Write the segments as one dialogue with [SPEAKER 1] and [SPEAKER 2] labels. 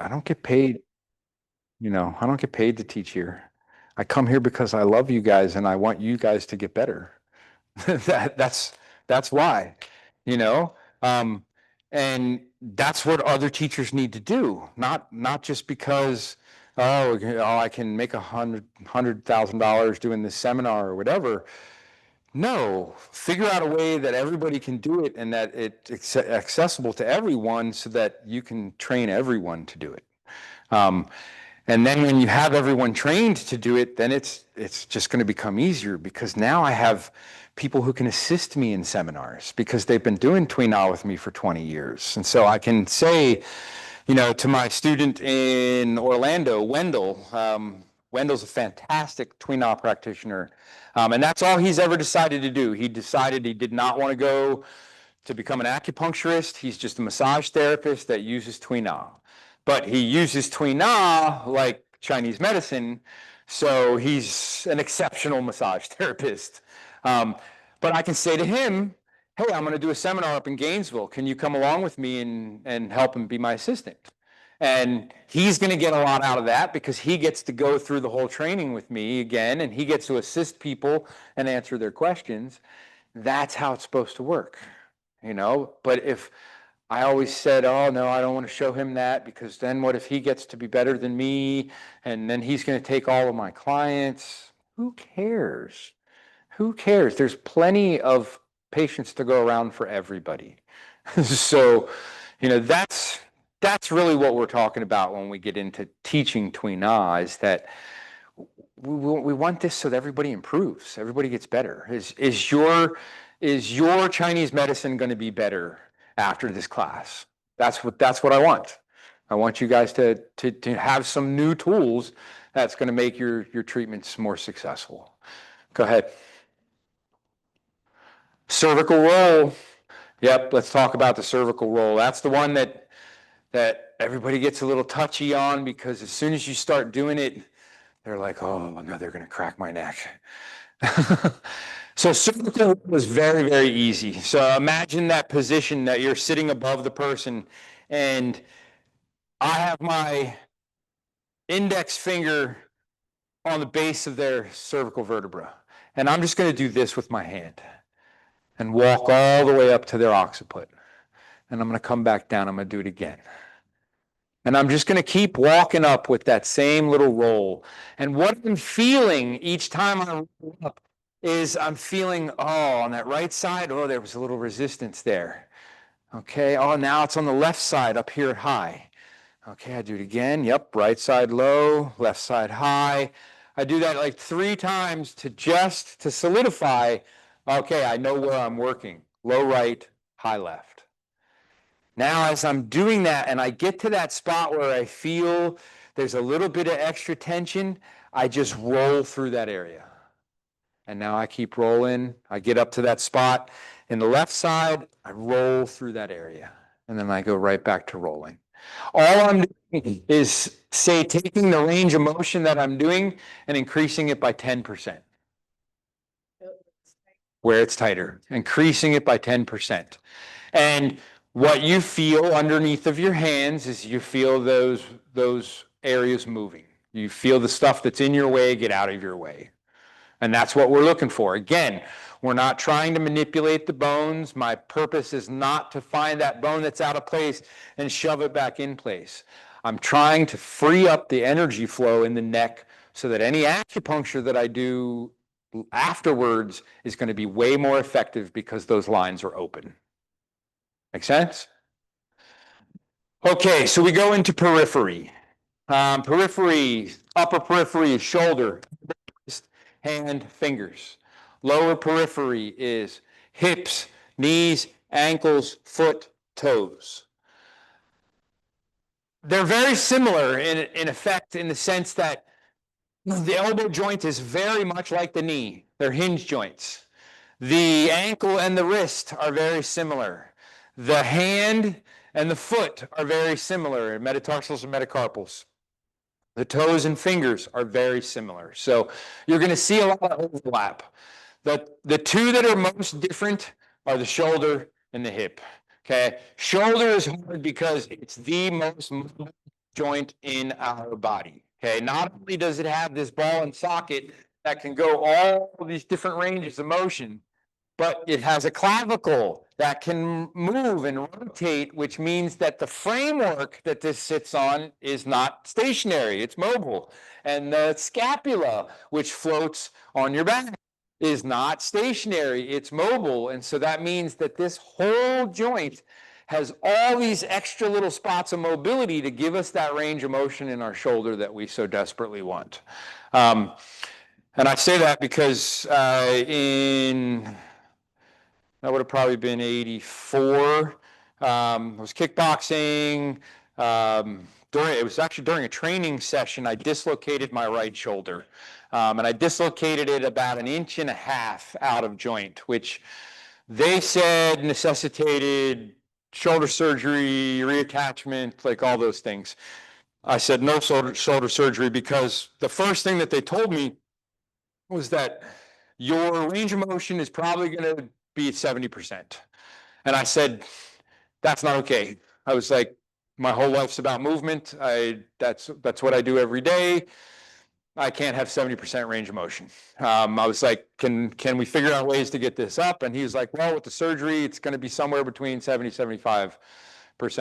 [SPEAKER 1] I don't get paid, I don't get paid to teach here. I come here because I love you guys and I want you guys to get better. That that's why, you know. Um, and that's what other teachers need to do. Not just because I can make $100,000 doing this seminar or whatever. No, figure out a way that everybody can do it and that it's accessible to everyone so that you can train everyone to do it. Um, and then when you have everyone trained to do it, then it's just going to become easier because now I have people who can assist me in seminars because they've been doing Tuina with me for 20 years. And so I can say, to my student in Orlando, Wendell, Wendell's a fantastic Tuina practitioner. And that's all he's ever decided to do. He decided he did not want to go to become an acupuncturist. He's just a massage therapist that uses Tuina. But he uses Tuina like Chinese medicine, so he's an exceptional massage therapist. Um, but I can say to him, hey, I'm going to do a seminar up in Gainesville. Can you come along with me and help him be my assistant? And he's going to get a lot out of that because he gets to go through the whole training with me again, and he gets to assist people and answer their questions. That's how it's supposed to work. But if I always said, oh no, I don't want to show him that because then what if he gets to be better than me and then he's going to take all of my clients? Who cares? Who cares? There's plenty of patients to go around for everybody. So, that's really what we're talking about when we get into teaching Tuina is that we want this so that everybody improves, everybody gets better. Is your Chinese medicine going to be better after this class? That's what I want. I want you guys to have some new tools that's going to make your treatments more successful. Go ahead. Cervical roll. Yep, let's talk about the cervical roll. That's the one that everybody gets a little touchy on because as soon as you start doing it, they're like, oh no, they're going to crack my neck. So cervical was very, very easy. So imagine that position that you're sitting above the person and I have my index finger on the base of their cervical vertebra. And I'm just going to do this with my hand and walk all the way up to their occiput. And I'm going to come back down. I'm going to do it again. And I'm just going to keep walking up with that same little roll. And what I'm feeling each time I roll up is I'm feeling, on that right side, there was a little resistance there. Okay, now it's on the left side up here high. Okay, I do it again. Yep, right side low, left side high. I do that like 3 times to solidify, okay, I know where I'm working. Low right, high left. Now, as I'm doing that and I get to that spot where I feel there's a little bit of extra tension, I just roll through that area. And now I keep rolling. I get up to that spot in the left side, I roll through that area. And then I go right back to rolling. All I'm doing is, say, taking the range of motion that I'm doing and increasing it by 10%. Where it's tighter, increasing it by 10%. And what you feel underneath of your hands is you feel those areas moving. You feel the stuff that's in your way get out of your way. And that's what we're looking for. Again, we're not trying to manipulate the bones. My purpose is not to find that bone that's out of place and shove it back in place. I'm trying to free up the energy flow in the neck so that any acupuncture that I do afterwards is going to be way more effective because those lines are open. Make sense? Okay, so we go into periphery. Periphery, upper periphery is shoulder, hand, fingers. Lower periphery is hips, knees, ankles, foot, toes. They're very similar in effect in the sense that the elbow joint is very much like the knee. They're hinge joints. The ankle and the wrist are very similar. The hand and the foot are very similar, metatarsals and metacarpals. The toes and fingers are very similar. So you're going to see a lot of overlap. The 2 that are most different are the shoulder and the hip. Okay, shoulder is hard because it's the most joint in our body. Okay, not only does it have this ball and socket that can go all these different ranges of motion, but it has a clavicle that can move and rotate, which means that the framework that this sits on is not stationary, it's mobile. And the scapula, which floats on your back, is not stationary, it's mobile. And so that means that this whole joint has all these extra little spots of mobility to give us that range of motion in our shoulder that we so desperately want. And I say that because that would have probably been 84. I was kickboxing. It was actually during a training session, I dislocated my right shoulder. And I dislocated it about 1.5 inches out of joint, which they said necessitated shoulder surgery, reattachment, like all those things. I said no shoulder surgery because the first thing that they told me was that your range of motion is probably going to be at 70%. And I said, that's not okay. I was like, my whole life's about movement. That's what I do every day. I can't have 70% range of motion. I was like, can we figure out ways to get this up? And he was like, well, with the surgery, it's going to be somewhere between 70-75%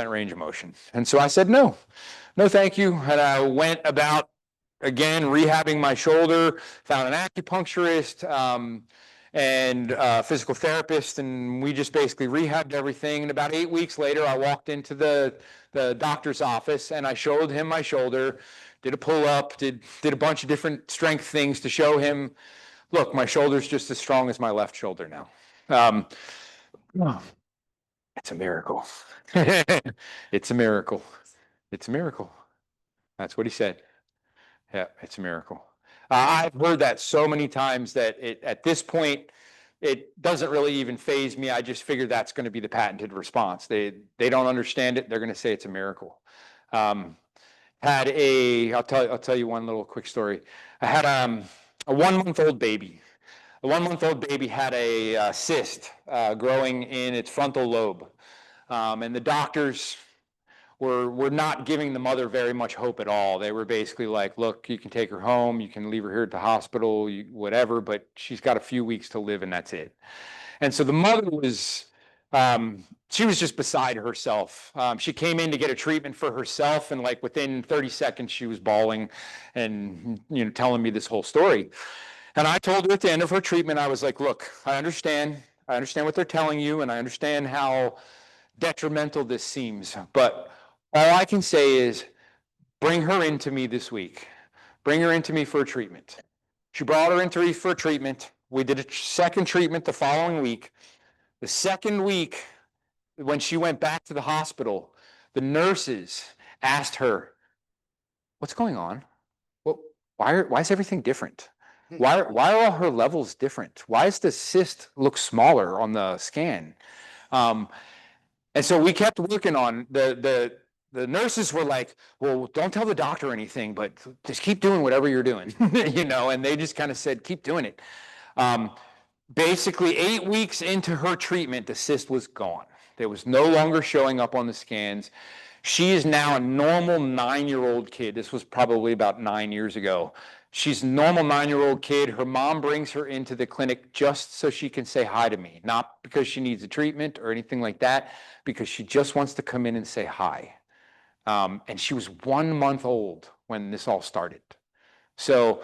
[SPEAKER 1] range of motion. And so I said, no, thank you. And I went about, again, rehabbing my shoulder, found an acupuncturist, and a physical therapist, and we just basically rehabbed everything. And about 8 weeks later, I walked into the doctor's office and I showed him my shoulder, did a pull-up, did a bunch of different strength things to show him, look, my shoulder's just as strong as my left shoulder now. It's a miracle. It's a miracle. It's a miracle. That's what he said. Yeah, it's a miracle. I've heard that so many times that at this point, it doesn't really even faze me. I just figure that's going to be the patented response. They don't understand it. They're going to say it's a miracle. I'll tell you one little quick story. I had a 1-month-old baby. The 1-month-old baby had a cyst growing in its frontal lobe. And the doctors were not giving the mother very much hope at all. They were basically like, look, you can take her home, you can leave her here at the hospital, whatever, but she's got a few weeks to live and that's it. And so the mother was, she was just beside herself. She came in to get a treatment for herself, and like within 30 seconds, she was bawling and telling me this whole story. And I told her at the end of her treatment, I was like, look, I understand what they're telling you, and I understand how detrimental this seems, but all I can say is bring her into me this week. Bring her into me for a treatment. She brought her into me for a treatment. We did a second treatment the following week. The second week, when she went back to the hospital, the nurses asked her, what's going on? Well, why is everything different? Why are all her levels different? Why does the cyst look smaller on the scan? And so we kept working on the nurses were like, well, don't tell the doctor anything, but just keep doing whatever you're doing, and they just kind of said, keep doing it. Basically 8 weeks into her treatment, the cyst was gone. It was no longer showing up on the scans. She is now a normal 9-year-old kid. This was probably about 9 years ago. She's a normal 9-year-old kid. Her mom brings her into the clinic just so she can say hi to me, not because she needs a treatment or anything like that, because she just wants to come in and say hi. And she was 1 month old when this all started. So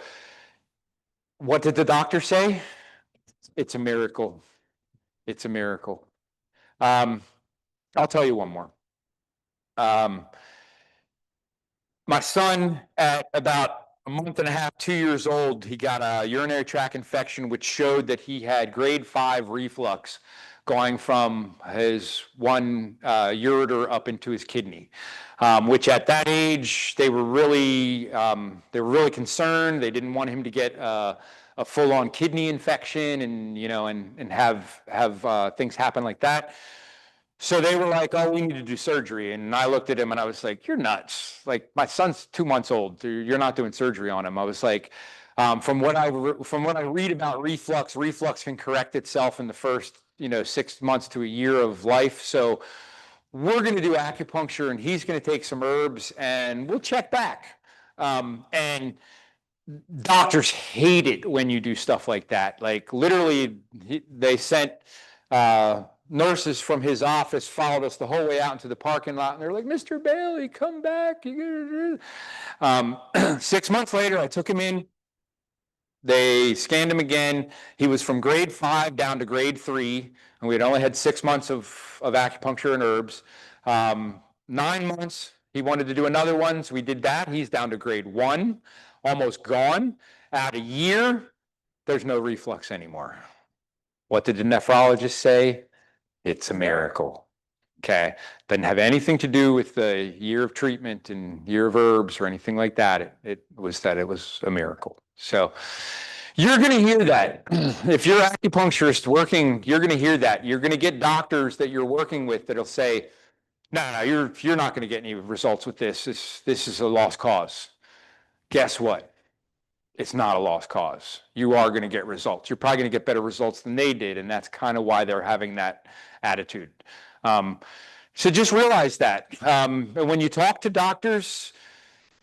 [SPEAKER 1] what did the doctor say? It's a miracle. It's a miracle. I'll tell you one more. My son, at about 1.5 months, 2 years old, he got a urinary tract infection, which showed that he had grade 5 reflux going from his one ureter up into his kidney, which at that age, they were really concerned. They didn't want him to get a full-on kidney infection and have things happen like that. So they were like, oh, we need to do surgery. And I looked at him and I was like, you're nuts. Like, my son's 2 months old. You're not doing surgery on him. I was like, from what I read about reflux can correct itself in the first 6 months to a year of life. So we're going to do acupuncture and he's going to take some herbs and we'll check back. And doctors hate it when you do stuff like that. Like literally, they sent nurses from his office, followed us the whole way out into the parking lot, and they're like, "Mr. Bailey, come back." 6 months later, I took him in. They scanned him again. He was from grade 5 down to grade 3, and we had only had 6 months of acupuncture and herbs. 9 months, he wanted to do another one, so we did that. He's down to grade 1, almost gone. At a year, there's no reflux anymore. What did the nephrologist say? It's a miracle. Okay. Doesn't have anything to do with the year of treatment and year of herbs or anything like that. It was a miracle. So you're going to hear that. If you're an acupuncturist working, you're going to hear that. You're going to get doctors that you're working with that'll say, no, you're not going to get any results with this. This is a lost cause. Guess what? It's not a lost cause. You are going to get results. You're probably going to get better results than they did, and that's kind of why they're having that attitude. So just realize that. When you talk to doctors,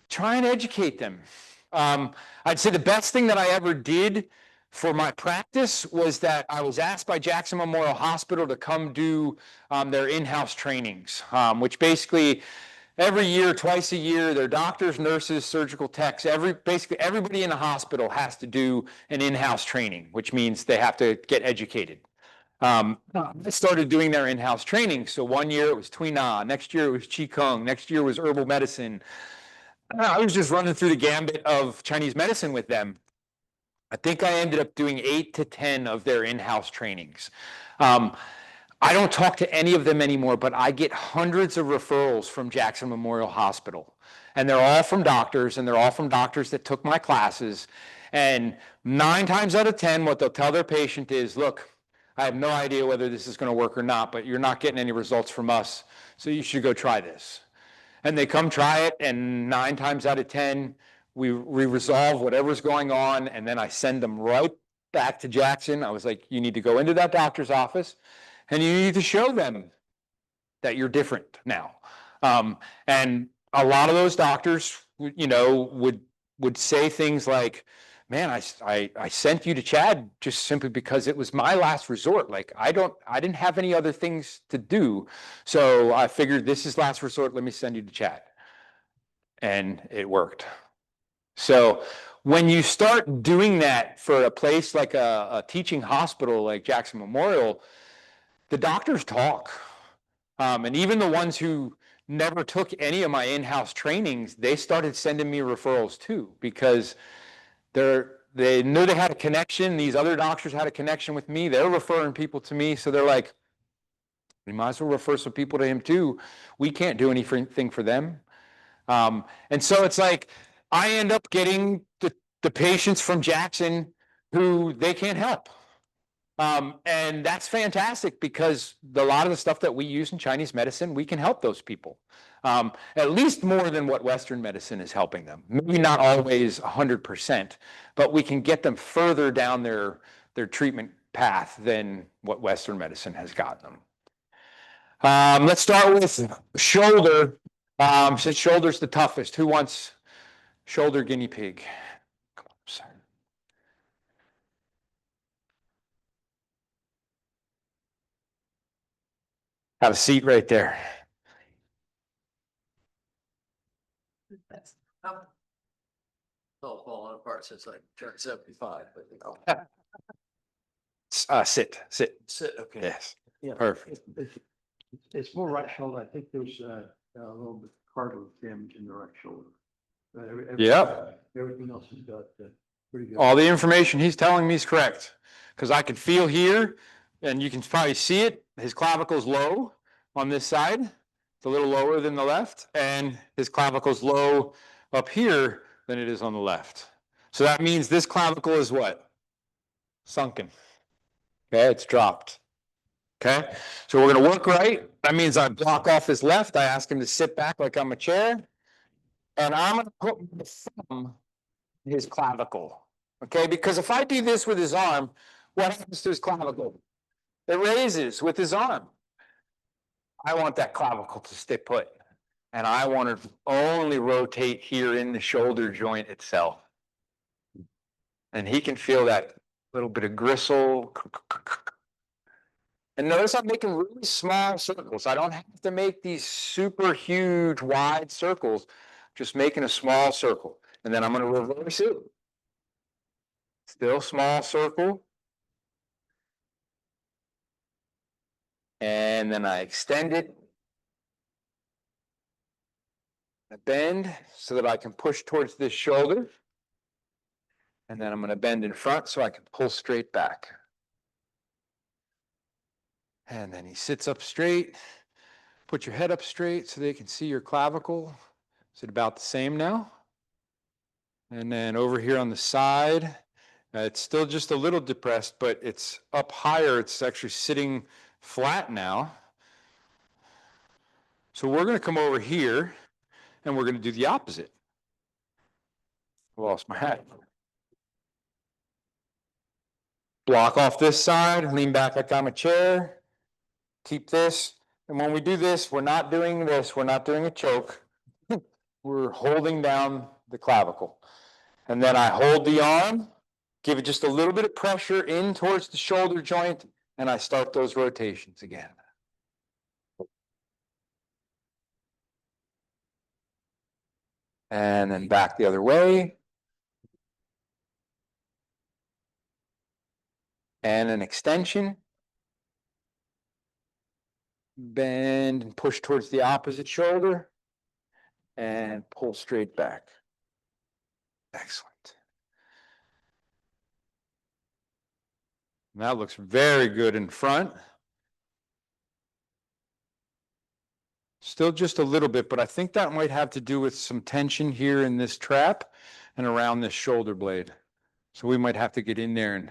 [SPEAKER 1] try and educate them. I'd say the best thing that I ever did for my practice was that I was asked by Jackson Memorial Hospital to come do their in-house trainings, which basically every year, twice a year, their doctors, nurses, surgical techs, basically everybody in the hospital has to do an in-house training, which means they have to get educated. I started doing their in-house training. So one year it was Tui Na, next year it was Qigong, next year was herbal medicine. I was just running through the gambit of Chinese medicine with them. I think I ended up doing 8 to 10 of their in-house trainings. I don't talk to any of them anymore, but I get hundreds of referrals from Jackson Memorial Hospital. And they're all from doctors, and they're all from doctors that took my classes. And 9 times out of 10, what they'll tell their patient is, look, I have no idea whether this is going to work or not, but you're not getting any results from us, so you should go try this. And they come try it, and 9 times out of 10, we resolve whatever's going on, and then I send them right back to Jackson. I was like, you need to go into that doctor's office, and you need to show them that you're different now. And a lot of those doctors, would say things like, man, I sent you to Chad just simply because it was my last resort. Like I didn't have any other things to do. So I figured this is last resort. Let me send you to Chad. And it worked. So when you start doing that for a place like a teaching hospital like Jackson Memorial, the doctors talk. And even the ones who never took any of my in-house trainings, they started sending me referrals too, because they knew they had a connection. These other doctors had a connection with me. They're referring people to me. So they're like, we might as well refer some people to him too. We can't do anything for them. And so it's like, I end up getting the patients from Jackson who they can't help. And that's fantastic because a lot of the stuff that we use in Chinese medicine, we can help those people. At least more than what Western medicine is helping them. Maybe not always 100%, but we can get them further down their treatment path than what Western medicine has gotten them. Let's start with shoulder. Since shoulder's the toughest, who wants shoulder guinea pig? Come on, sorry. Have a seat right there.
[SPEAKER 2] It's all falling apart since I turned 75, but
[SPEAKER 1] Sit.
[SPEAKER 2] sit, okay.
[SPEAKER 1] Yes.
[SPEAKER 3] Yeah.
[SPEAKER 1] Perfect.
[SPEAKER 3] It's more right shoulder. I think there's a little bit cartilage damage in the right shoulder.
[SPEAKER 1] Yep.
[SPEAKER 3] Everything else has got pretty good.
[SPEAKER 1] All the information he's telling me is correct. Because I can feel here, and you can probably see it, his clavicle's low on this side. It's a little lower than the left, and his clavicle's low up here than it is on the left. So that means this clavicle is what? Sunken. Okay, it's dropped. Okay, so we're gonna work right. That means I block off his left. I ask him to sit back like I'm a chair. And I'm gonna put my thumb in his clavicle. Okay, because if I do this with his arm, what happens to his clavicle? It raises with his arm. I want that clavicle to stay put. And I want to only rotate here in the shoulder joint itself. And he can feel that little bit of gristle. And notice I'm making really small circles. I don't have to make these super huge wide circles, just making a small circle. And then I'm going to reverse it. Still small circle. And then I extend it. I bend so that I can push towards this shoulder. And then I'm going to bend in front so I can pull straight back. And then he sits up straight. Put your head up straight so they can see your clavicle. Is it about the same now? And then over here on the side, it's still just a little depressed, but it's up higher. It's actually sitting flat now. So we're going to come over here and we're going to do the opposite. I lost my hat. Block off this side, lean back like I'm a chair. Keep this. And when we do this, we're not doing this. We're not doing a choke. We're holding down the clavicle. And then I hold the arm, give it just a little bit of pressure in towards the shoulder joint, and I start those rotations again. And then back the other way. And an extension. Bend and push towards the opposite shoulder. And pull straight back. Excellent. And that looks very good in front. Still just a little bit, but I think that might have to do with some tension here in this trap and around this shoulder blade. So we might have to get in there and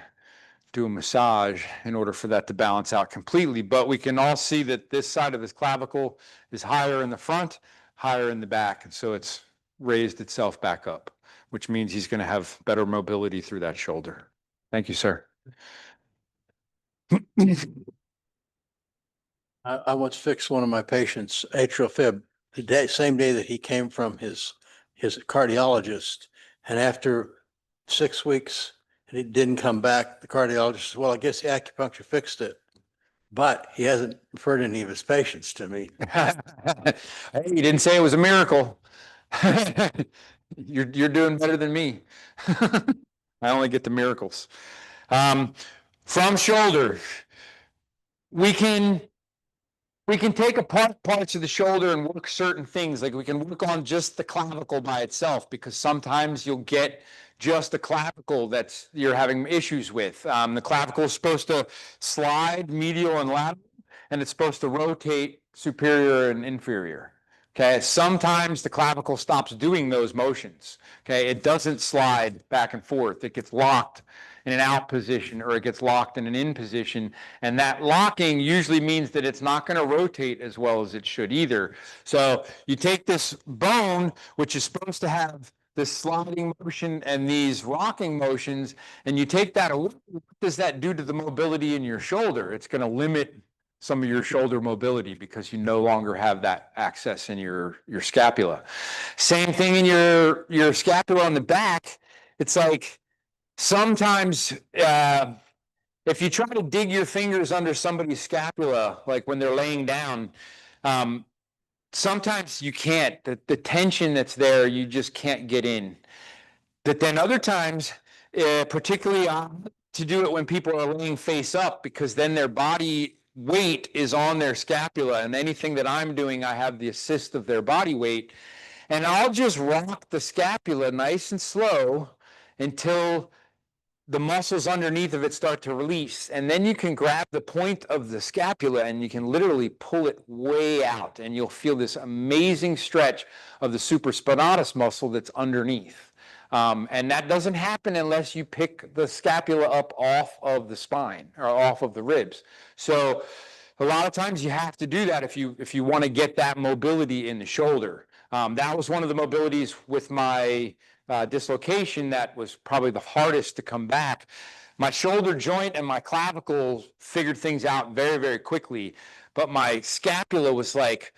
[SPEAKER 1] do a massage in order for that to balance out completely. But we can all see that this side of his clavicle is higher in the front, higher in the back. And so it's raised itself back up, which means he's going to have better mobility through that shoulder. Thank you, sir.
[SPEAKER 3] I once fixed one of my patients' atrial fib same day that he came from his cardiologist. And after 6 weeks, and it didn't come back, the cardiologist said, well, I guess the acupuncture fixed it. But he hasn't referred any of his patients to me.
[SPEAKER 1] Hey, you didn't say it was a miracle. You're doing better than me. I only get the miracles. From shoulder, we can take apart parts of the shoulder and work certain things. Like we can work on just the clavicle by itself, because sometimes you'll get just the clavicle that's you're having issues with. The clavicle is supposed to slide medial and lateral, and it's supposed to rotate superior and inferior. Okay, sometimes the clavicle stops doing those motions. Okay, it doesn't slide back and forth. It gets locked in an out position, or it gets locked in an in position. And that locking usually means that it's not going to rotate as well as it should either. So you take this bone, which is supposed to have this sliding motion and these rocking motions, and you take that, what does that do to the mobility in your shoulder? It's going to limit some of your shoulder mobility because you no longer have that access in your scapula. Same thing in your scapula on the back. It's like sometimes if you try to dig your fingers under somebody's scapula, like when they're laying down, sometimes you can't. The tension that's there, you just can't get in. But then other times, particularly to do it when people are laying face up, because then their body weight is on their scapula, and anything that I'm doing, I have the assist of their body weight. And I'll just rock the scapula nice and slow until the muscles underneath of it start to release. And then you can grab the point of the scapula and you can literally pull it way out, and you'll feel this amazing stretch of the supraspinatus muscle that's underneath. And that doesn't happen unless you pick the scapula up off of the spine or off of the ribs. So a lot of times you have to do that if you want to get that mobility in the shoulder. That was one of the mobilities with my dislocation that was probably the hardest to come back. My shoulder joint and my clavicle figured things out very, very quickly. but my scapula was like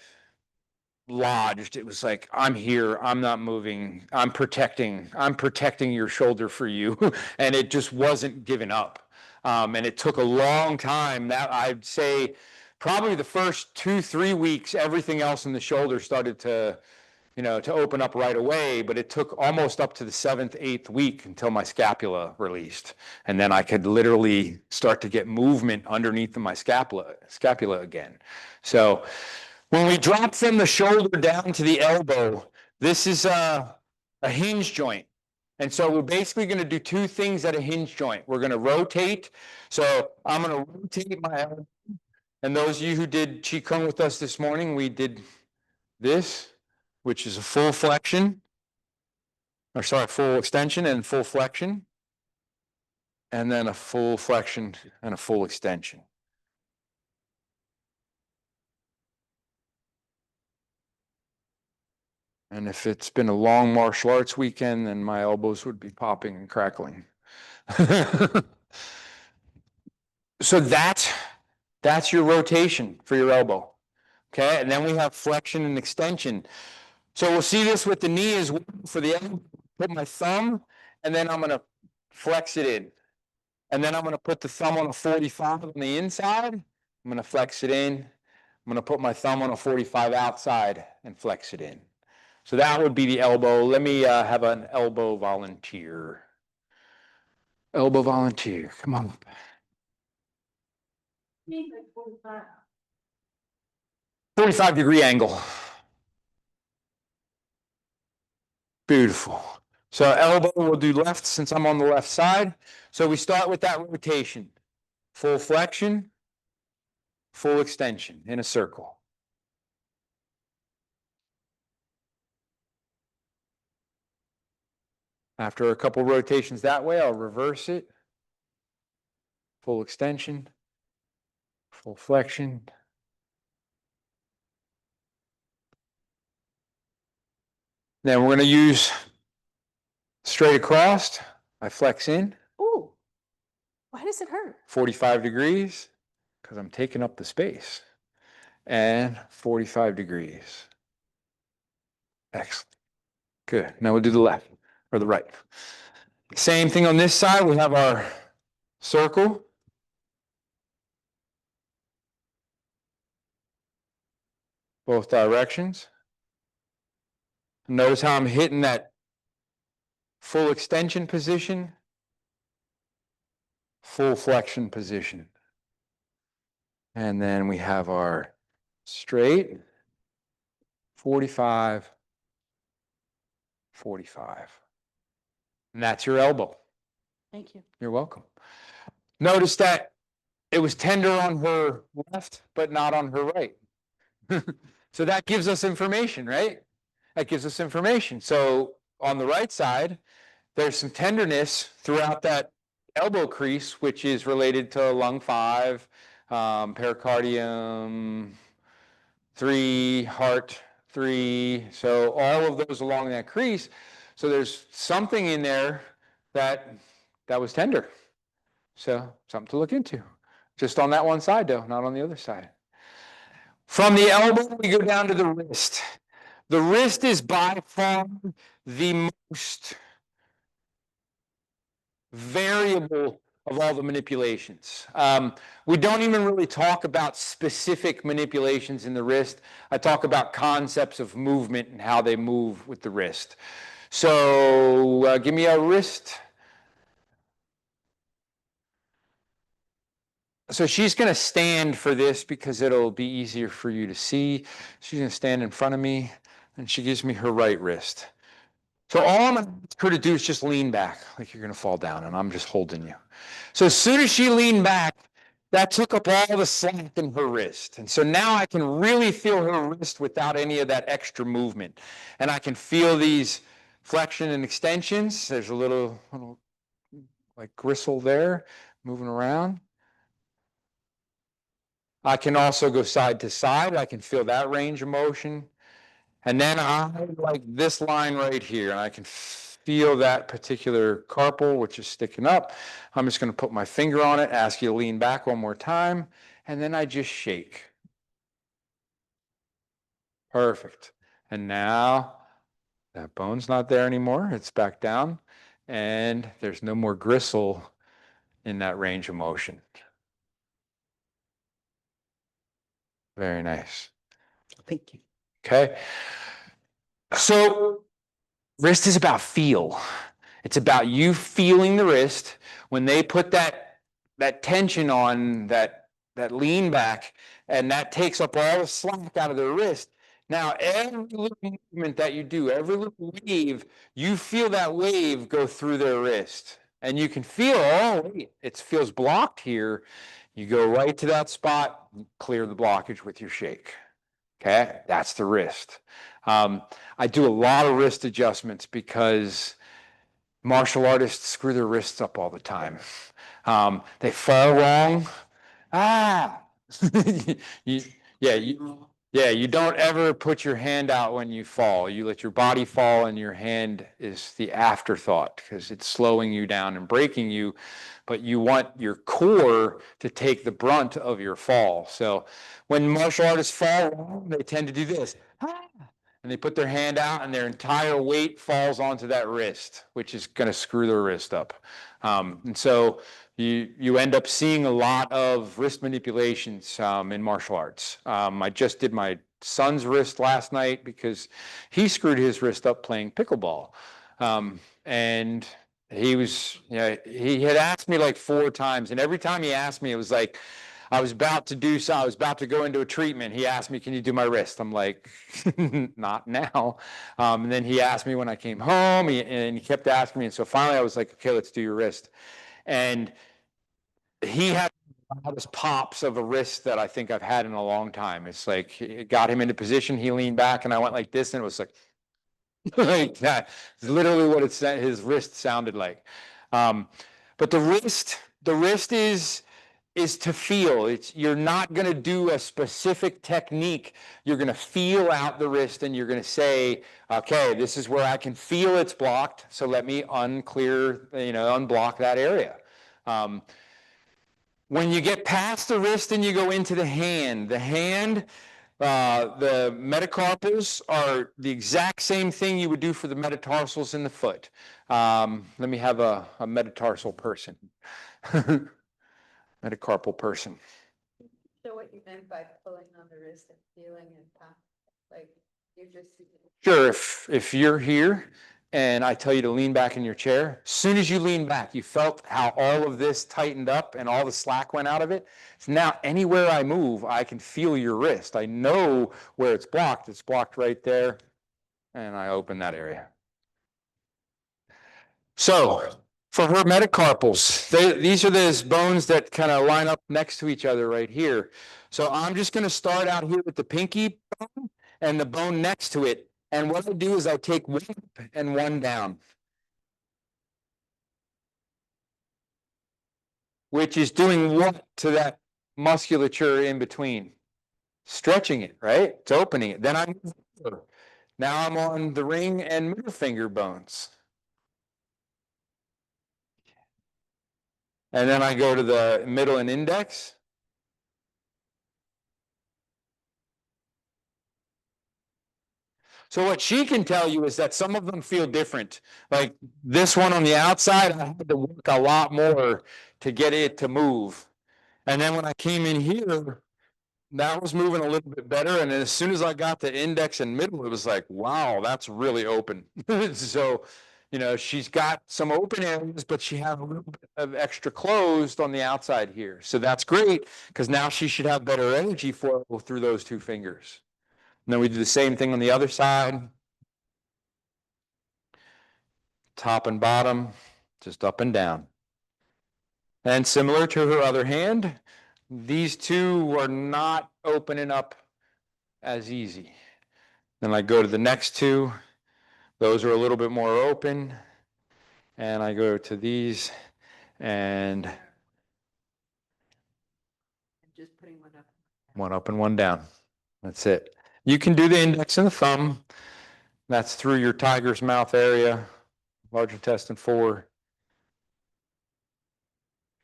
[SPEAKER 1] lodged. It was like, I'm here, I'm not moving, I'm protecting your shoulder for you. And it just wasn't giving up. And it took a long time. That I'd say probably the first 2, 3 weeks, everything else in the shoulder started to, to open up right away, but it took almost up to the 7th, 8th week until my scapula released. And then I could literally start to get movement underneath of my scapula again. So when we drop from the shoulder down to the elbow, this is a hinge joint. And so we're basically going to do two things at a hinge joint. We're going to rotate. So I'm going to rotate my elbow. And those of you who did Qigong with us this morning, we did this, which is a full flexion, full extension and full flexion, and then a full flexion and a full extension. And if it's been a long martial arts weekend, then my elbows would be popping and crackling. So that's your rotation for your elbow. Okay, and then we have flexion and extension. So we'll see this with the knee as well. For the elbow, put my thumb, and then I'm going to flex it in. And then I'm going to put the thumb on a 45 on the inside. I'm going to flex it in. I'm going to put my thumb on a 45 outside and flex it in. So that would be the elbow. Let me have an elbow volunteer. Elbow volunteer, come on. 45-degree angle. Beautiful. So elbow, we'll do left since I'm on the left side. So we start with that rotation. Full flexion, full extension in a circle. After a couple rotations that way, I'll reverse it. Full extension, full flexion. Then we're going to use straight across. I flex in.
[SPEAKER 4] Ooh, why does it hurt?
[SPEAKER 1] 45 degrees, because I'm taking up the space. And 45 degrees. Excellent. Good. Now we'll do the left or the right. Same thing on this side. We have our circle. Both directions. Notice how I'm hitting that full extension position, full flexion position. And then we have our straight, 45, 45. And that's your elbow.
[SPEAKER 4] Thank you.
[SPEAKER 1] You're welcome. Notice that it was tender on her left, but not on her right. So that gives us information, right? That gives us information. So on the right side, there's some tenderness throughout that elbow crease, which is related to lung 5, pericardium 3, heart 3. So all of those along that crease. So there's something in there that was tender. So something to look into. Just on that one side, though, not on the other side. From the elbow, we go down to the wrist. The wrist is by far the most variable of all the manipulations. We don't even really talk about specific manipulations in the wrist. I talk about concepts of movement and how they move with the wrist. So give me a wrist. So she's going to stand for this because it'll be easier for you to see. She's going to stand in front of me, and she gives me her right wrist. So all I'm going to ask her to do is just lean back, like you're going to fall down, and I'm just holding you. So as soon as she leaned back, that took up all the slack in her wrist. And so now I can really feel her wrist without any of that extra movement. And I can feel these flexion and extensions. There's a little like gristle there moving around. I can also go side to side. I can feel that range of motion. And then I like this line right here, and I can feel that particular carpal, which is sticking up. I'm just going to put my finger on it, ask you to lean back one more time, and then I just shake. Perfect. And now that bone's not there anymore. It's back down and there's no more gristle in that range of motion. Very nice.
[SPEAKER 2] Thank you.
[SPEAKER 1] Okay. So wrist is about feel. It's about you feeling the wrist when they put that tension on that lean back, and that takes up all the slack out of the wrist. Now, every little movement that you do, every little wave, you feel that wave go through their wrist. And you can feel, oh, wait, it feels blocked here. You go right to that spot, clear the blockage with your shake. Okay, that's the wrist. I do a lot of wrist adjustments because martial artists screw their wrists up all the time. They fall wrong. Ah, you, yeah, you don't ever put your hand out when you fall. You let your body fall, and your hand is the afterthought because it's slowing you down and breaking you. But you want your core to take the brunt of your fall. So when martial artists fall, they tend to do this. And they put their hand out and their entire weight falls onto that wrist, which is going to screw their wrist up. And so you end up seeing a lot of wrist manipulations in martial arts. I just did my son's wrist last night because he screwed his wrist up playing pickleball. And he had asked me like 4 times, and every time he asked me, it was like, I was about to go into a treatment. He asked me, can you do my wrist? I'm like, not now. And then he asked me when I came home, and he kept asking me. And so finally I was like, okay, let's do your wrist. And he had the loudest pops of a wrist that I think I've had in a long time. It's like, it got him into position. He leaned back and I went like this, and it was like, like that. It's literally what his wrist sounded like. But the wrist is to feel. You're not going to do a specific technique. You're going to feel out the wrist, and you're going to say, okay, this is where I can feel it's blocked, so let me unblock that area. When you get past the wrist and you go into the hand, the metacarpals are the exact same thing you would do for the metatarsals in the foot. Let me have a metatarsal person. Metacarpal person.
[SPEAKER 5] So what you meant by pulling on the wrist and feeling and pop, like you just.
[SPEAKER 1] Sure, if you're here and I tell you to lean back in your chair, as soon as you lean back, you felt how all of this tightened up and all the slack went out of it. So now anywhere I move, I can feel your wrist. I know where it's blocked. It's blocked right there, and I open that area. So for her metacarpals, these are those bones that kind of line up next to each other right here. So I'm just going to start out here with the pinky bone and the bone next to it. And what I do is I take one up and one down, which is doing what to that musculature in between? Stretching it, right? It's opening it. Then now I'm on the ring and middle finger bones. And then I go to the middle and index. So what she can tell you is that some of them feel different. Like this one on the outside, I had to work a lot more to get it to move. And then when I came in here, that was moving a little bit better. And then as soon as I got the index and middle, it was like, wow, that's really open. So, she's got some open areas, but she has a little bit of extra closed on the outside here. So that's great because now she should have better energy flow through those 2 fingers. And then we do the same thing on the other side. Top and bottom, just up and down. And similar to her other hand, these 2 are not opening up as easy. Then I go to the next 2. Those are a little bit more open. And I go to these and
[SPEAKER 5] Just putting one up.
[SPEAKER 1] one up and one down. That's it. You can do the index and the thumb. That's through your tiger's mouth area, large intestine 4.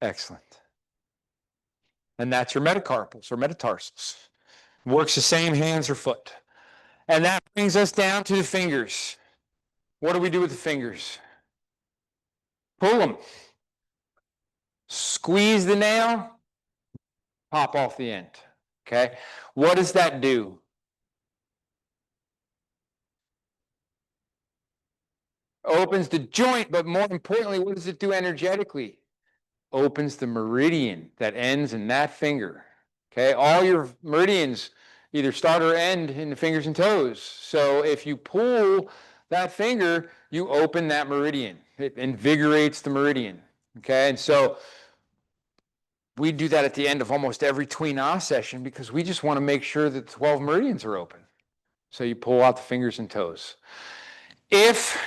[SPEAKER 1] Excellent. And that's your metacarpals or metatarsals. Works the same hands or foot. And that brings us down to the fingers. What do we do with the fingers? Pull them. Squeeze the nail, pop off the end. Okay. What does that do? Opens the joint, but more importantly, what does it do energetically? Opens the meridian that ends in that finger. Okay, all your meridians either start or end in the fingers and toes. So if you pull that finger, you open that meridian. It invigorates the meridian. Okay, and so we do that at the end of almost every Tui Na session because we just want to make sure that 12 meridians are open. So you pull out the fingers and toes. If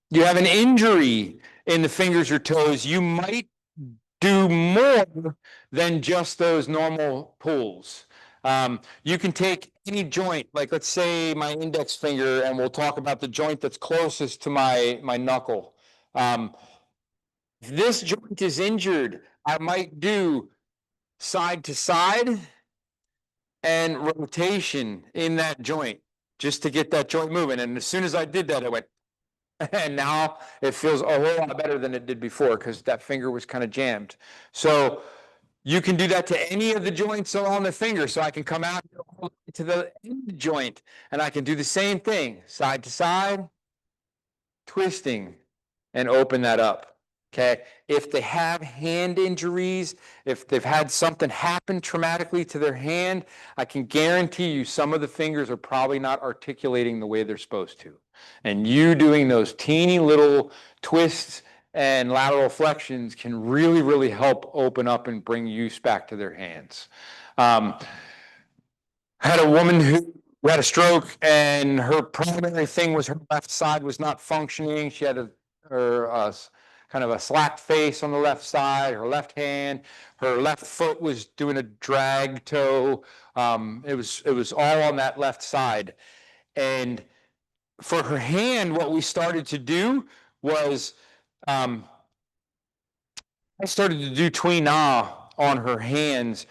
[SPEAKER 1] you have an injury in the fingers or toes, you might do more than just those normal pulls. You can take any joint, like let's say my index finger, and we'll talk about the joint that's closest to my knuckle. If this joint is injured, I might do side to side and rotation in that joint just to get that joint moving. And as soon as I did that, I went, and now it feels a whole lot better than it did before because that finger was kind of jammed. So you can do that to any of the joints along the finger. So I can come out to the end joint and I can do the same thing, side to side, twisting, and open that up. Okay. If they have hand injuries, if they've had something happen traumatically to their hand, I can guarantee you some of the fingers are probably not articulating the way they're supposed to. And you doing those teeny little twists and lateral flexions can really, really help open up and bring use back to their hands. I had a woman who had a stroke, and her primary thing was her left side was not functioning. She had kind of a slack face on the left side, her left hand, her left foot was doing a drag toe. It was all on that left side. And for her hand, what we started to do was I started to do Tui Na on her hands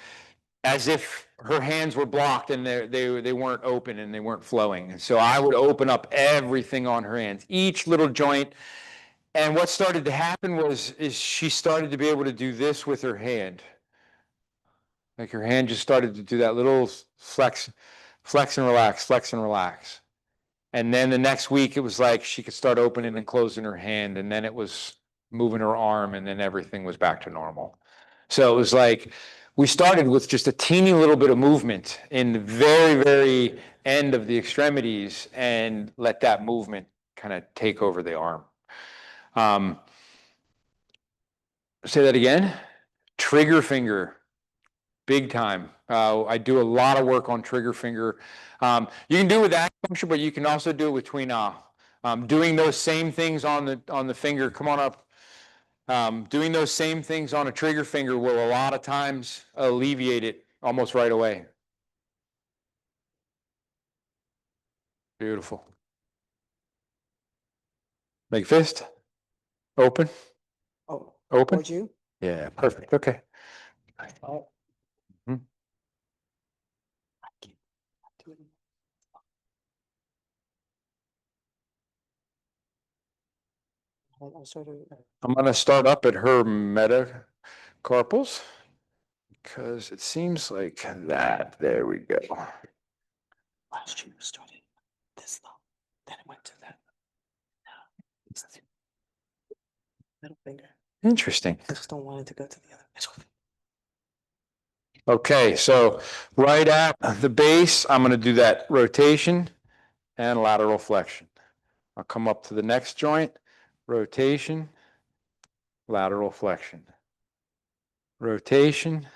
[SPEAKER 1] as if her hands were blocked and they weren't open and they weren't flowing. And so I would open up everything on her hands, each little joint. And what started to happen is she started to be able to do this with her hand. Like her hand just started to do that little flex and relax, flex and relax. And then the next week it was like she could start opening and closing her hand, and then it was moving her arm, and then everything was back to normal. So it was like we started with just a teeny little bit of movement in the very, very end of the extremities and let that movement kind of take over the arm. Say that again. Trigger finger, big time. I do a lot of work on trigger finger. You can do it with acupuncture, but you can also do it with Tui Na. Doing those same things on the finger. Come on up. Doing those same things on a trigger finger will a lot of times alleviate it almost right away. Beautiful. Make fist. Open.
[SPEAKER 6] Oh,
[SPEAKER 1] Open.
[SPEAKER 6] towards you?
[SPEAKER 1] Yeah, perfect. Okay.
[SPEAKER 6] Oh.
[SPEAKER 1] Mhm.
[SPEAKER 6] I'm sort of,
[SPEAKER 1] I'm going to start up at her metacarpals because it seems like that. There we go.
[SPEAKER 6] last year started this low, then it went to that. Middle finger.
[SPEAKER 1] Interesting.
[SPEAKER 6] I just don't want it to go to the other.
[SPEAKER 1] Okay, so right at the base, I'm going to do that rotation and lateral flexion. I'll come up to the next joint, rotation, lateral flexion. Rotation,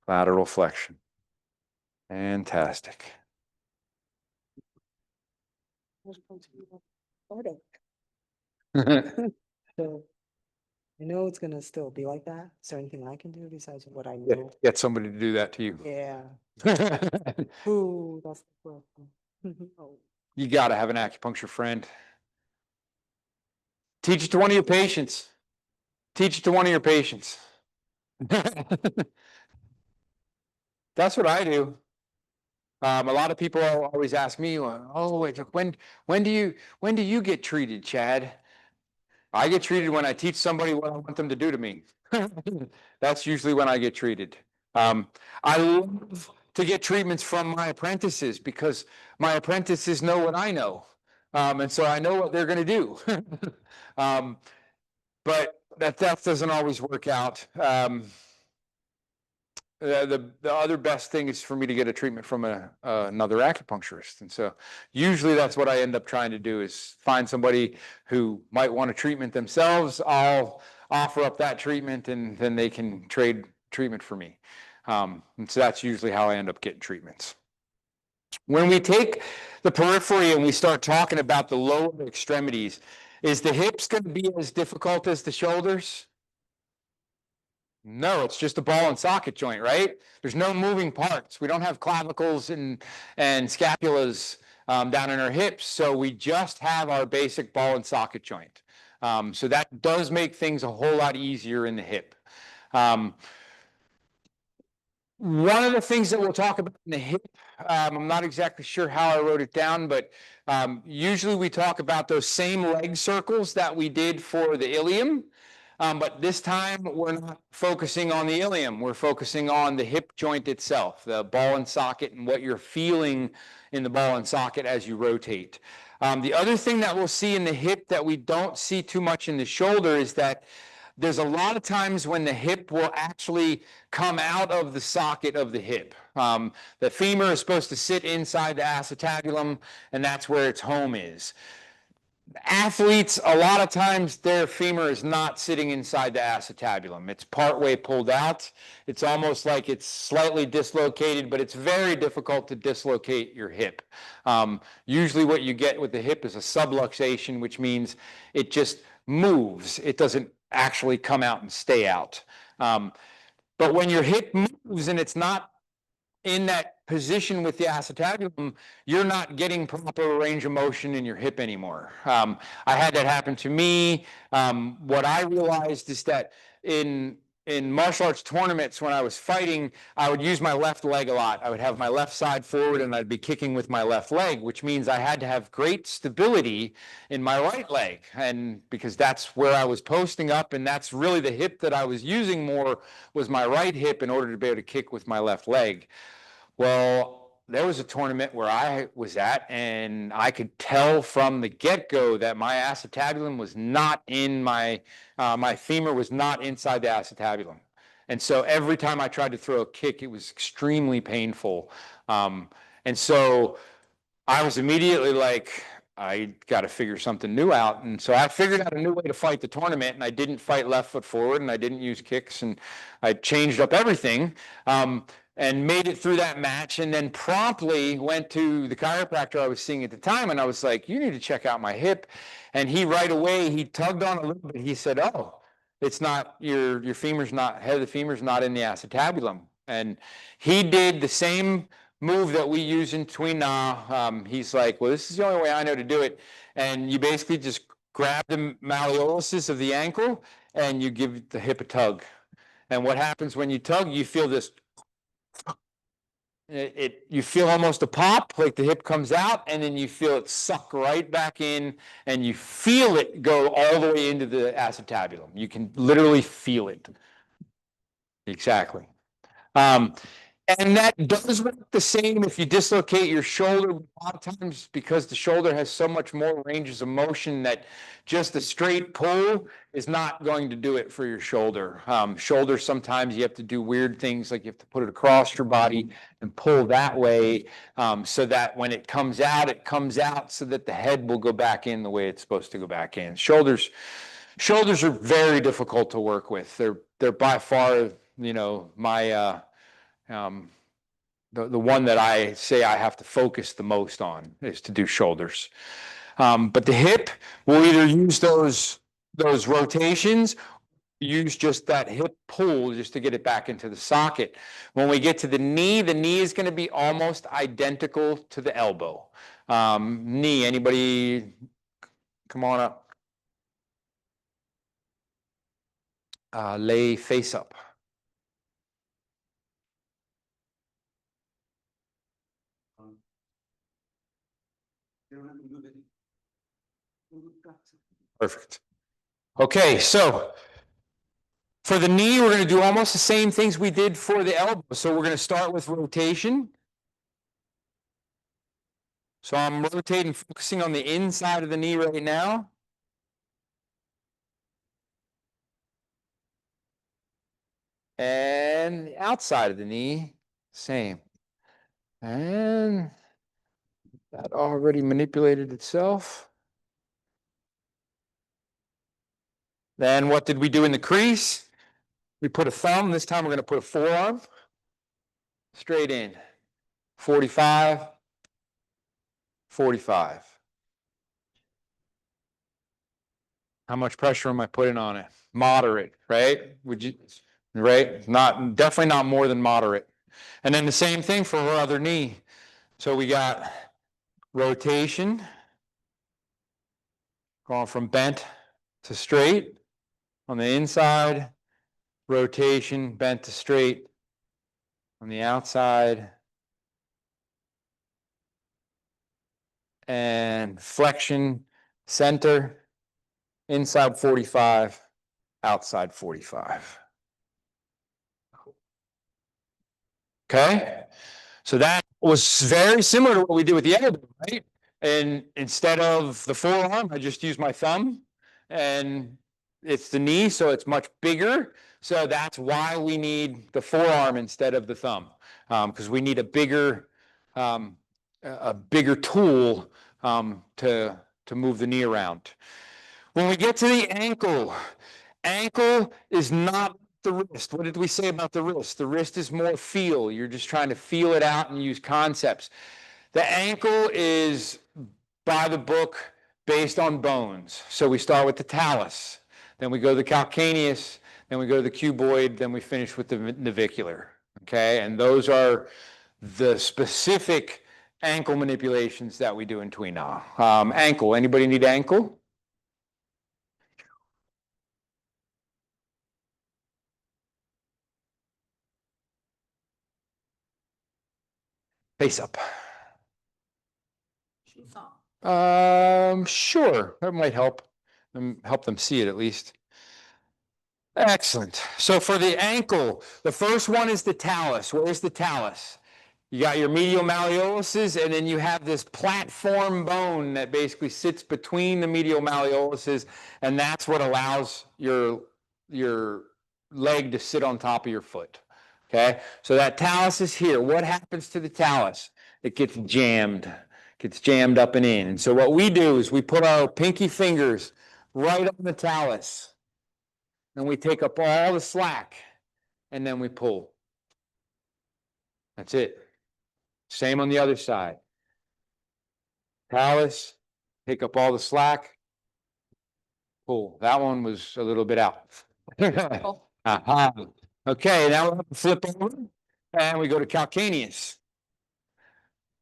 [SPEAKER 1] lateral flexion. Fantastic.
[SPEAKER 6] So I know it's gonna still be like that. Is there anything I can do besides what I
[SPEAKER 1] Get,
[SPEAKER 6] know?
[SPEAKER 1] get somebody to do that to you.
[SPEAKER 6] Yeah. Ooh, that's the question. Oh,
[SPEAKER 1] You got to have an acupuncture friend. Teach it to one of your patients. Teach it to one of your patients. That's what I do. A lot of people always ask me, oh, wait, when do you get treated, Chad? I get treated when I teach somebody what I want them to do to me. That's usually when I get treated. I love to get treatments from my apprentices because my apprentices know what I know. And so I know what they're going to do. um, but that doesn't always work out. The other best thing is for me to get a treatment from another acupuncturist. And so usually that's what I end up trying to do is find somebody who might want a treatment themselves. I'll offer up that treatment and then they can trade treatment for me. And so that's usually how I end up getting treatments. When we take the periphery and we start talking about the lower extremities, is the hips going to be as difficult as the shoulders? No, it's just a ball and socket joint, right? There's no moving parts. We don't have clavicles and scapulas down in our hips, so we just have our basic ball and socket joint. So that does make things a whole lot easier in the hip. One of the things that we'll talk about in the hip, I'm not exactly sure how I wrote it down, but usually we talk about those same leg circles that we did for the ilium. But this time we're not focusing on the ilium. We're focusing on the hip joint itself, the ball and socket, and what you're feeling in the ball and socket as you rotate. The other thing that we'll see in the hip that we don't see too much in the shoulder is that there's a lot of times when the hip will actually come out of the socket of the hip. The femur is supposed to sit inside the acetabulum, and that's where its home is. Athletes, a lot of times their femur is not sitting inside the acetabulum. It's partway pulled out. It's almost like it's slightly dislocated, but it's very difficult to dislocate your hip. Usually what you get with the hip is a subluxation, which means it just moves. It doesn't actually come out and stay out. But when your hip moves and it's not in that position with the acetabulum, you're not getting proper range of motion in your hip anymore. I had that happen to me. What I realized is that in martial arts tournaments, when I was fighting, I would use my left leg a lot. I would have my left side forward and I'd be kicking with my left leg, which means I had to have great stability in my right leg. And because that's where I was posting up, and that's really the hip that I was using more was my right hip in order to be able to kick with my left leg. Well, there was a tournament where I was at, and I could tell from the get-go that my acetabulum was not in my femur was not inside the acetabulum. And so every time I tried to throw a kick, it was extremely painful. And so I was immediately like, I got to figure something new out. And so I figured out a new way to fight the tournament, and I didn't fight left foot forward, and I didn't use kicks, and I changed up everything. And made it through that match, and then promptly went to the chiropractor I was seeing at the time, and I was like, you need to check out my hip. And he right away, he tugged on a little bit. He said, oh, it's not, your femur's not, head of the femur's not in the acetabulum. And he did the same move that we use in Tui Na. He's like, well, this is the only way I know to do it. And you basically just grab the malleoluses of the ankle and you give the hip a tug. And what happens when you tug, you feel this you feel almost a pop, like the hip comes out, and then you feel it suck right back in, and you feel it go all the way into the acetabulum. You can literally feel it. Exactly. And that does work the same if you dislocate your shoulder. A lot of times, because the shoulder has so much more ranges of motion, that just a straight pull is not going to do it for your shoulder. Shoulder, sometimes you have to do weird things, like you have to put it across your body and pull that way, so that when it comes out so that the head will go back in the way it's supposed to go back in. Shoulders are very difficult to work with. They're by far, my the one that I say I have to focus the most on is to do shoulders. But the hip, we'll either use those rotations, use just that hip pull just to get it back into the socket. When we get to the knee is going to be almost identical to the elbow. Knee, anybody come on up? Lay face up. Perfect. Okay, so for the knee, we're going to do almost the same things we did for the elbow. So we're going to start with rotation. So I'm rotating, focusing on the inside of the knee right now. And the outside of the knee, same. And that already manipulated itself. Then what did we do in the crease? We put a thumb. This time we're going to put a forearm. Straight in. 45, 45. How much pressure am I putting on it? Moderate, right? Would you, right? Not, definitely not more than moderate. And then the same thing for her other knee. So we got rotation, going from bent to straight on the inside, rotation, bent to straight on the outside, and flexion, center, inside 45, outside 45. Okay? So that was very similar to what we did with the elbow, right? And instead of the forearm, I just use my thumb, and it's the knee, so it's much bigger. So that's why we need the forearm instead of the thumb, because we need um, a bigger tool to move the knee around. When we get to the ankle, ankle is not the wrist. What did we say about the wrist? The wrist is more feel. You're just trying to feel it out and use concepts. The ankle is by the book based on bones. So we start with the talus, then we go to the calcaneus, then we go to the cuboid, then we finish with the navicular. Okay, and those are the specific ankle manipulations that we do in Tui Na. Ankle, anybody need ankle? Face up. Sure, that might help. Help them see it at least. Excellent. So for the ankle, the first one is the talus. Where's the talus? You got your medial malleoluses, and then you have this platform bone that basically sits between the medial malleoluses, and that's what allows your leg to sit on top of your foot. Okay, so that talus is here. What happens to the talus? It gets jammed up and in. And so what we do is we put our pinky fingers right on the talus, and we take up all the slack, and then we pull. That's it. Same on the other side. Talus, take up all the slack, pull. That one was a little bit out. Aha. Okay, now we'll flip over, and we go to calcaneus.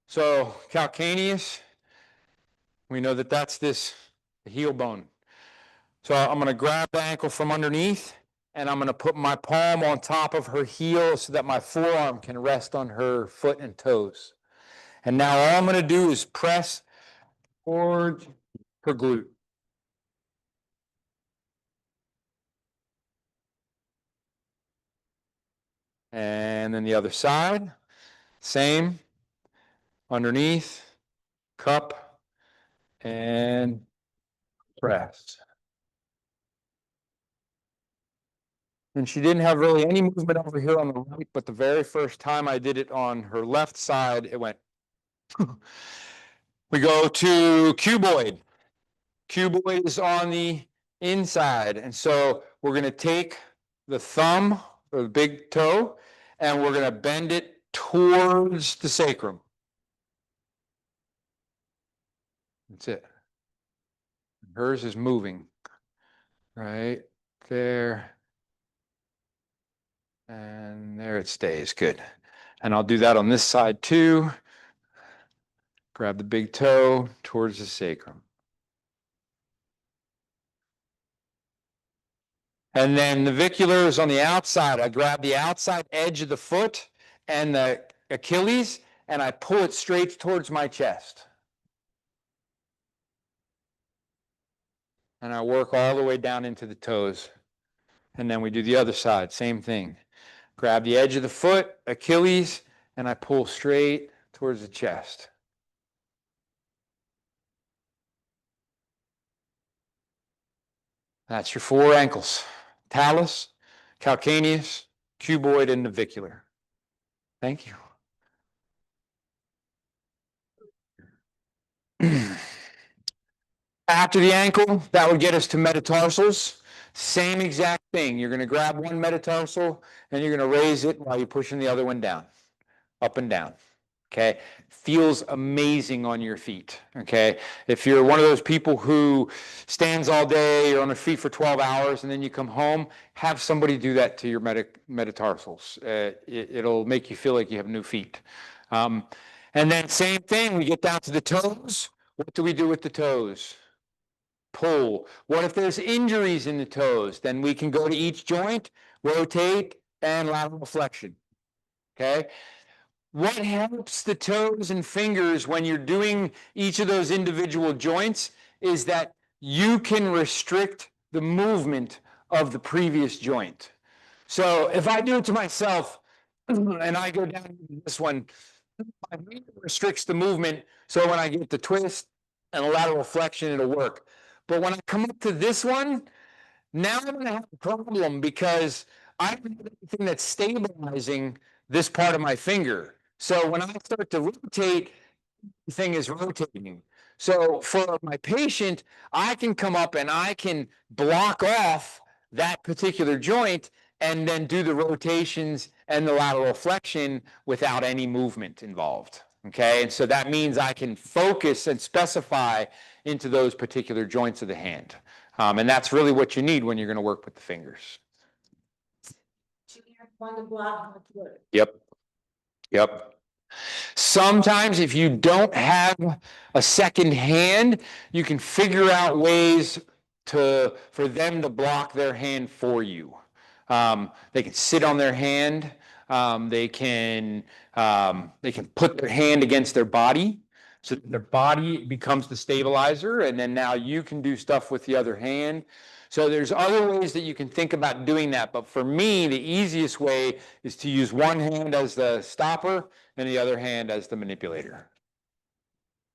[SPEAKER 1] So calcaneus, we know that that's this heel bone. So I'm going to grab the ankle from underneath, and I'm going to put my palm on top of her heel so that my forearm can rest on her foot and toes. And now all I'm going to do is press towards her glute. And then the other side, same, underneath, cup, and press. And she didn't have really any movement over here on the right, but the very first time I did it on her left side, it went. We go to cuboid. Cuboid is on the inside. And so we're going to take the thumb or the big toe, and we're going to bend it towards the sacrum. That's it. Hers is moving right there. And there it stays. Good. And I'll do that on this side too. Grab the big toe towards the sacrum. And then navicular is on the outside. I grab the outside edge of the foot and the Achilles, and I pull it straight towards my chest. and I work all the way down into the toes. And then we do the other side, same thing. Grab the edge of the foot, Achilles, and I pull straight towards the chest. That's your 4 ankles: talus, calcaneus, cuboid, and navicular. Thank you. After the ankle, that would get us to metatarsals. Same exact thing. You're going to grab one metatarsal and you're going to raise it while you're pushing the other one down, up and down. Okay. Feels amazing on your feet. Okay. If you're one of those people who stands all day, you're on their feet for 12 hours, and then you come home, have somebody do that to your metatarsals. It'll make you feel like you have new feet. And then same thing, we get down to the toes. What do we do with the toes? Pull. What if there's injuries in the toes? Then we can go to each joint, rotate, and lateral flexion. Okay. What helps the toes and fingers when you're doing each of those individual joints is that you can restrict the movement of the previous joint. So if I do it to myself and I go down this one, my hand restricts the movement. So when I get the twist and a lateral flexion, it'll work. But when I come up to this one, now I'm going to have a problem because I don't have anything that's stabilizing this part of my finger. So when I start to rotate, the thing is rotating. So for my patient, I can come up and I can block off that particular joint and then do the rotations and the lateral flexion without any movement involved. Okay, and so that means I can focus and specify into those particular joints of the hand. And that's really what you need when you're going to work with the fingers. Yep. Yep. Sometimes if you don't have a second hand, you can figure out ways for them to block their hand for you. They can sit on their hand. They can put their hand against their body, so their body becomes the stabilizer, and then now you can do stuff with the other hand. So there's other ways that you can think about doing that, but for me, the easiest way is to use one hand as the stopper and the other hand as the manipulator.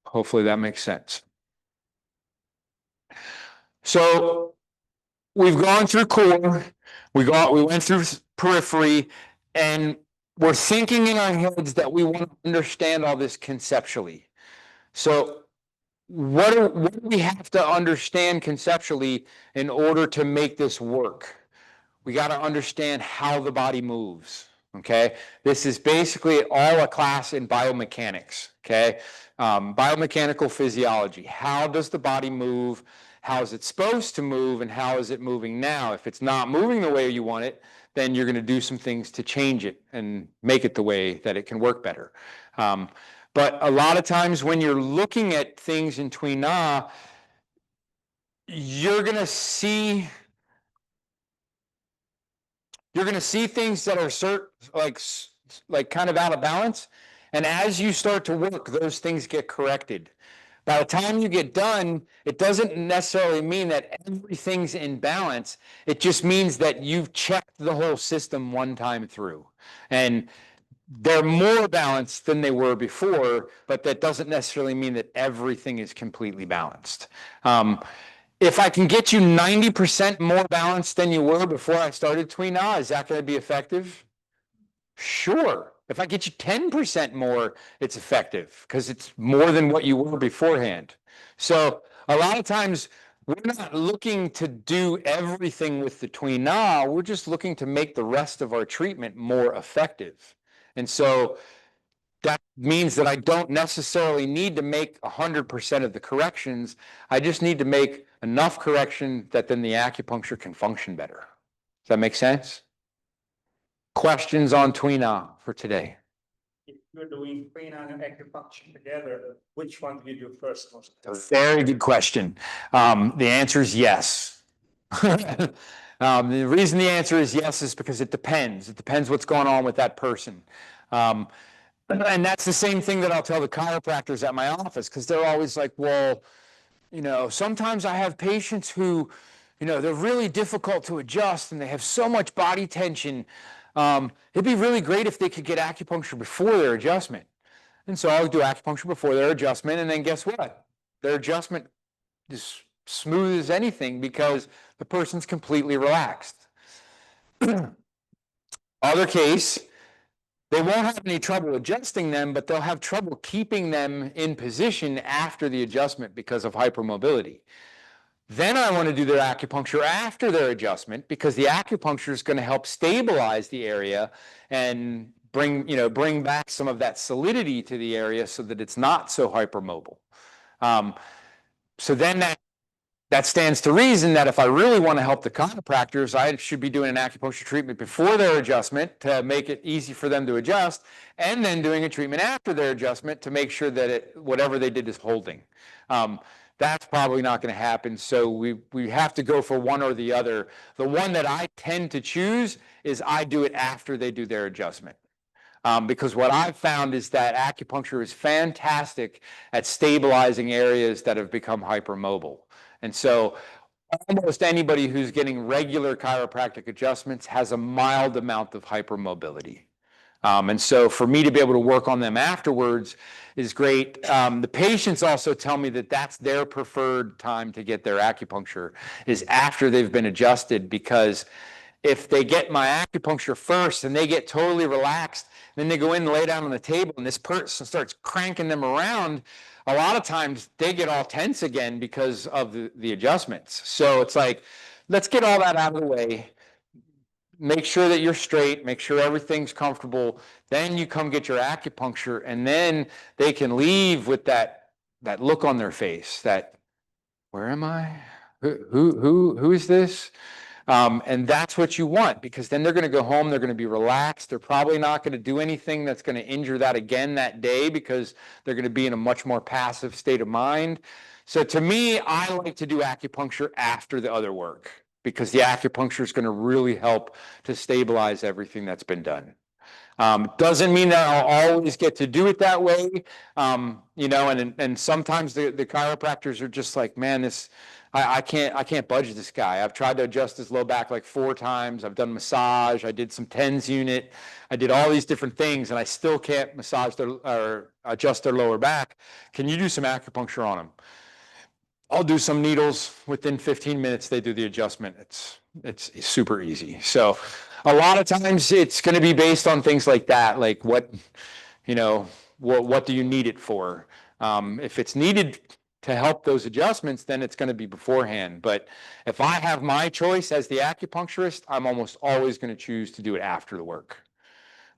[SPEAKER 1] Hopefully that makes sense. So we've gone through core, we went through periphery, and we're thinking in our heads that we want to understand all this conceptually. So what do we have to understand conceptually in order to make this work? We got to understand how the body moves. Okay, this is basically all a class in biomechanics. Okay, biomechanical physiology. How does the body move? How is it supposed to move, and how is it moving now? If it's not moving the way you want it, then you're going to do some things to change it and make it the way that it can work better. But a lot of times when you're looking at things in Tui Na, you're going to see things that are like kind of out of balance. And as you start to work, those things get corrected. By the time you get done, it doesn't necessarily mean that everything's in balance. It just means that you've checked the whole system one time through. And they're more balanced than they were before, but that doesn't necessarily mean that everything is completely balanced. If I can get you 90% more balanced than you were before I started Tui Na, is that going to be effective? Sure. If I get you 10% more, it's effective because it's more than what you were beforehand. So a lot of times we're not looking to do everything with the Tui Na, we're just looking to make the rest of our treatment more effective. And so that means that I don't necessarily need to make 100% of the corrections. I just need to make enough correction that then the acupuncture can function better. Does that make sense? Questions on Tui Na for today?
[SPEAKER 7] If you're doing Qigong and acupuncture together, which one do you do first?
[SPEAKER 1] Very good question. The answer is yes. The reason the answer is yes is because it depends. It depends what's going on with that person. And that's the same thing that I'll tell the chiropractors at my office, because they're always like, well, Sometimes I have patients who, they're really difficult to adjust and they have so much body tension. It'd be really great if they could get acupuncture before their adjustment. And so I'll do acupuncture before their adjustment, and then guess what? Their adjustment is smooth as anything because the person's completely relaxed. Other case, they won't have any trouble adjusting them, but they'll have trouble keeping them in position after the adjustment because of hypermobility. Then I want to do their acupuncture after their adjustment because the acupuncture is going to help stabilize the area and bring back some of that solidity to the area so that it's not so hypermobile. So then that stands to reason that if I really want to help the chiropractors, I should be doing an acupuncture treatment before their adjustment to make it easy for them to adjust, and then doing a treatment after their adjustment to make sure that whatever they did is holding. That's probably not going to happen, so we have to go for one or the other. The one that I tend to choose is I do it after they do their adjustment. Because what I've found is that acupuncture is fantastic at stabilizing areas that have become hypermobile. And so almost anybody who's getting regular chiropractic adjustments has a mild amount of hypermobility. And so for me to be able to work on them afterwards is great. The patients also tell me that that's their preferred time to get their acupuncture is after they've been adjusted, because if they get my acupuncture first and they get totally relaxed, then they go in and lay down on the table and this person starts cranking them around, a lot of times they get all tense again because of the adjustments. So it's like, let's get all that out of the way. Make sure that you're straight, make sure everything's comfortable. Then you come get your acupuncture, and then they can leave with that look on their face that, where am I? Who is this? And that's what you want, because then they're going to go home, they're going to be relaxed. They're probably not going to do anything that's going to injure that again that day because they're going to be in a much more passive state of mind. So to me, I like to do acupuncture after the other work because the acupuncture is going to really help to stabilize everything that's been done. Doesn't mean that I'll always get to do it that way. And sometimes the chiropractors are just like, man, I can't budge this guy. I've tried to adjust his low back like 4 times. I've done massage. I did some TENS unit. I did all these different things, and I still can't massage or adjust their lower back. Can you do some acupuncture on them? I'll do some needles. Within 15 minutes, they do the adjustment. It's super easy. So a lot of times it's going to be based on things like that, like what do you need it for? If it's needed to help those adjustments, then it's going to be beforehand. But if I have my choice as the acupuncturist, I'm almost always going to choose to do it after the work.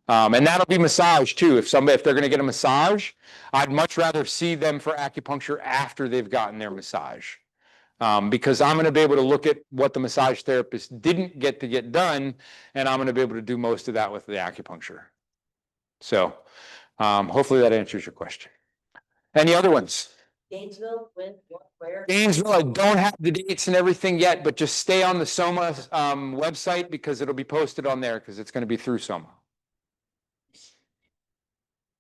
[SPEAKER 1] And that'll be massage too. If they're going to get a massage, I'd much rather see them for acupuncture after they've gotten their massage. Because I'm going to be able to look at what the massage therapist didn't get to get done, and I'm going to be able to do most of that with the acupuncture. So hopefully that answers your question. Any other ones?
[SPEAKER 8] Gainesville, when, what, where?
[SPEAKER 1] Gainesville, I don't have the dates and everything yet, but just stay on the SOMA website because it'll be posted on there because it's going to be through SOMA.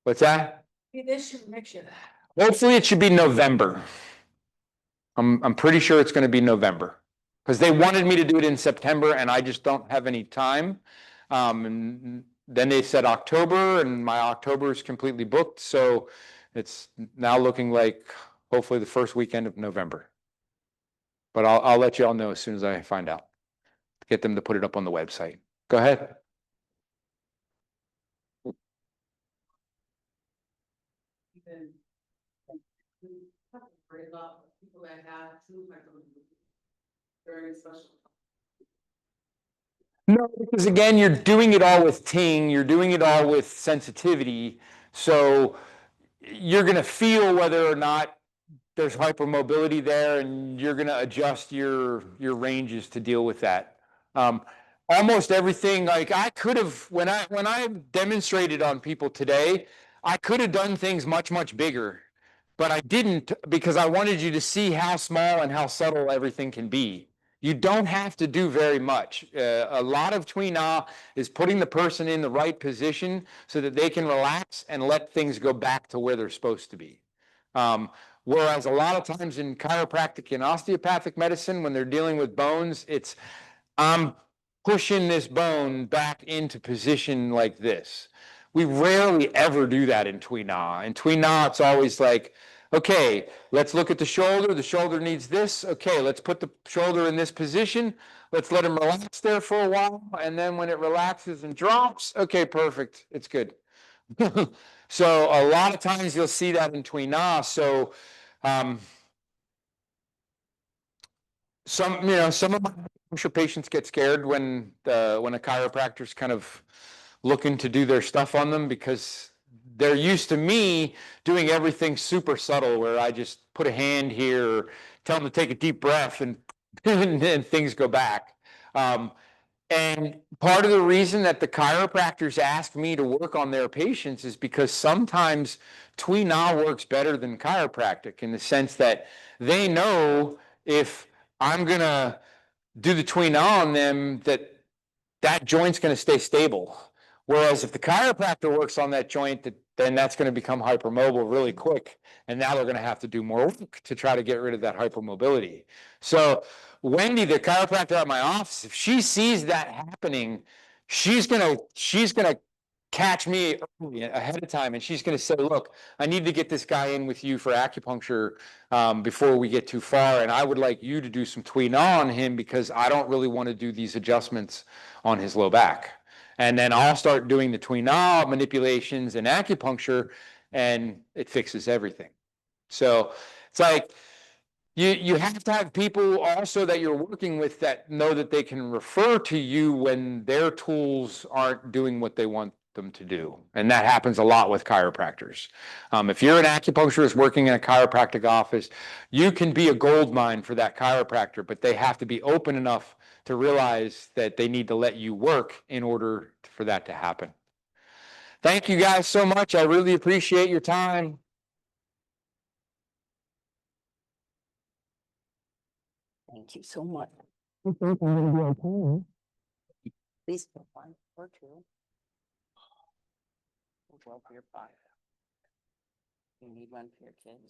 [SPEAKER 1] What's that?
[SPEAKER 8] This year, next year.
[SPEAKER 1] Hopefully it should be November. I'm pretty sure it's going to be November because they wanted me to do it in September and I just don't have any time. And then they said October, and my October is completely booked. So it's now looking like hopefully the first weekend of November. But I'll let you all know as soon as I find out. Get them to put it up on the website. Go ahead.
[SPEAKER 8] People that have very special.
[SPEAKER 1] No, because again, you're doing it all with Ting, you're doing it all with sensitivity. So you're going to feel whether or not there's hypermobility there, and you're going to adjust your ranges to deal with that. Almost everything, like I could have, when I demonstrated on people today, I could have done things much, much bigger, but I didn't because I wanted you to see how small and how subtle everything can be. You don't have to do very much. A lot of Tui Na is putting the person in the right position so that they can relax and let things go back to where they're supposed to be. Whereas a lot of times in chiropractic and osteopathic medicine, when they're dealing with bones, it's I'm pushing this bone back into position like this. We rarely ever do that in Tui Na. In Tui Na, it's always like, okay, let's look at the shoulder. The shoulder needs this. Okay, let's put the shoulder in this position. Let's let him relax there for a while. And then when it relaxes and drops, okay, perfect. It's good. So a lot of times you'll see that in Tui Na. So some of my acupuncture patients get scared when a chiropractor's kind of looking to do their stuff on them because they're used to me doing everything super subtle where I just put a hand here, tell them to take a deep breath and and things go back. And part of the reason that the chiropractors ask me to work on their patients is because sometimes Tui Na works better than chiropractic in the sense that they know if I'm going to do the Tui Na on them, that joint's going to stay stable. Whereas if the chiropractor works on that joint, then that's going to become hypermobile really quick. And now they're going to have to do more work to try to get rid of that hypermobility. So Wendy, the chiropractor at my office, if she sees that happening, she's gonna catch me early ahead of time, and she's gonna say, "Look, I need to get this guy in with you for acupuncture before we get too far, and I would like you to do some Tui Na on him because I don't really want to do these adjustments on his low back." And then I'll start doing the Tui Na manipulations and acupuncture, and it fixes everything. So it's like you have to have people also that you're working with that know that they can refer to you when their tools aren't doing what they want them to do. And that happens a lot with chiropractors. If you're an acupuncturist working in a chiropractic office, you can be a gold mine for that chiropractor, but they have to be open enough to realize that they need to let you work in order for that to happen. Thank you guys so much. I really appreciate your time.
[SPEAKER 6] Thank you so much. Please put one or two. Well, for your five. You need one for your kids.